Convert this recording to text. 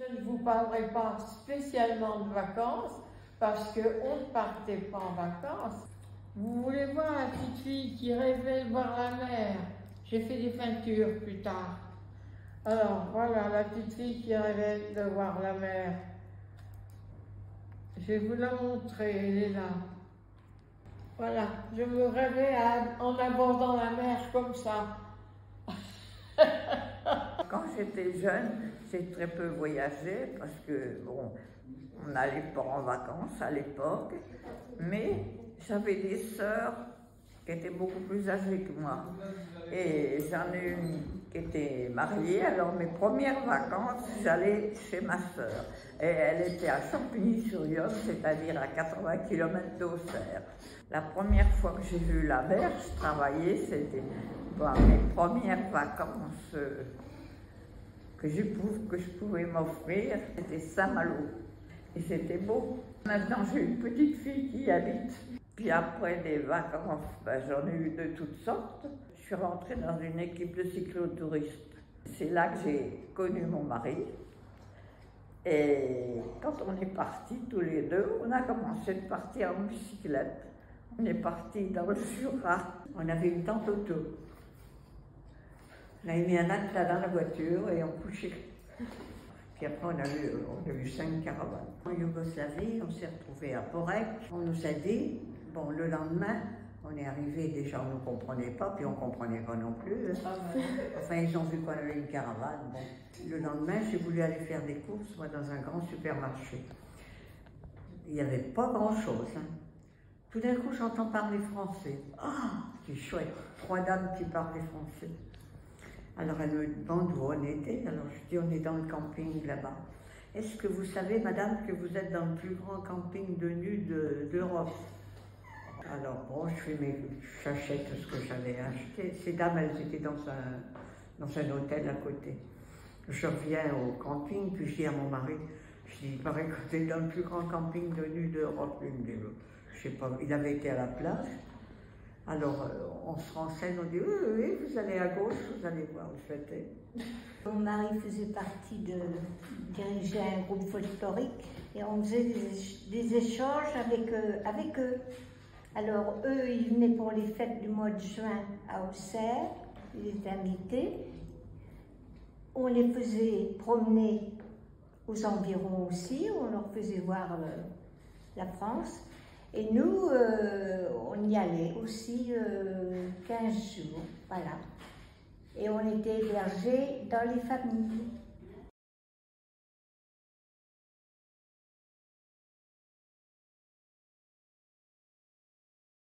Je ne vous parlerai pas spécialement de vacances parce qu'on ne partait pas en vacances. Vous voulez voir la petite fille qui rêvait de voir la mer? J'ai fait des peintures plus tard. Alors voilà la petite fille qui rêvait de voir la mer. Je vais vous la montrer, elle est là. Voilà, je me rêvais en abordant la mer comme ça. Quand j'étais jeune, j'ai très peu voyagé parce que, bon, on n'allait pas en vacances à l'époque, mais j'avais des sœurs qui étaient beaucoup plus âgées que moi. Et j'en ai une qui était mariée, alors mes premières vacances, j'allais chez ma sœur. Et elle était à Champigny-sur-Yonne, c'est-à-dire à 80 km d'Auxerre. La première fois que j'ai vu la mer, je travaillais, c'était mes premières vacances que je pouvais m'offrir, c'était Saint-Malo. Et c'était beau. Maintenant, j'ai une petite fille qui y habite. Puis après des vacances, j'en ai eu de toutes sortes. Je suis rentrée dans une équipe de cyclotouristes. C'est là que j'ai connu mon mari. Et quand on est partis tous les deux, on a commencé de partir en bicyclette. On est partis dans le Jura. On avait une tente auto. On avait mis un matelas dans la voiture et on couchait. Puis après, on a eu 5 caravanes. En Yougoslavie, on s'est retrouvés à Porek. On nous a dit, bon, le lendemain, on est arrivé, déjà on ne comprenait pas, puis on ne comprenait pas non plus. Enfin, ils ont vu qu'on avait une caravane. Bon. Le lendemain, j'ai voulu aller faire des courses, moi, dans un grand supermarché. Il n'y avait pas grand-chose. Hein. Tout d'un coup, j'entends parler français. Ah, c'est chouette, 3 dames qui parlaient français. Alors elle me demande où on était, alors je dis on est dans le camping là-bas. Est-ce que vous savez, madame, que vous êtes dans le plus grand camping de nus d'Europe? Alors bon, j'achète ce que j'avais acheté. Ces dames, elles étaient dans un hôtel à côté. Je reviens au camping, puis je dis à mon mari, je dis, il paraît que vous êtes dans le plus grand camping de nus d'Europe. Il me dit, je sais pas, il avait été à la plage. Alors, on se renseigne, on dit oui, vous allez à gauche, vous allez voir où c'était. Mon mari faisait partie dirigeait un groupe folklorique et on faisait des échanges avec eux. Alors, eux, ils venaient pour les fêtes du mois de juin à Auxerre, ils étaient invités. On les faisait promener aux environs aussi, on leur faisait voir la France. Et nous, on y allait aussi 15 jours, voilà. Et on était hébergés dans les familles.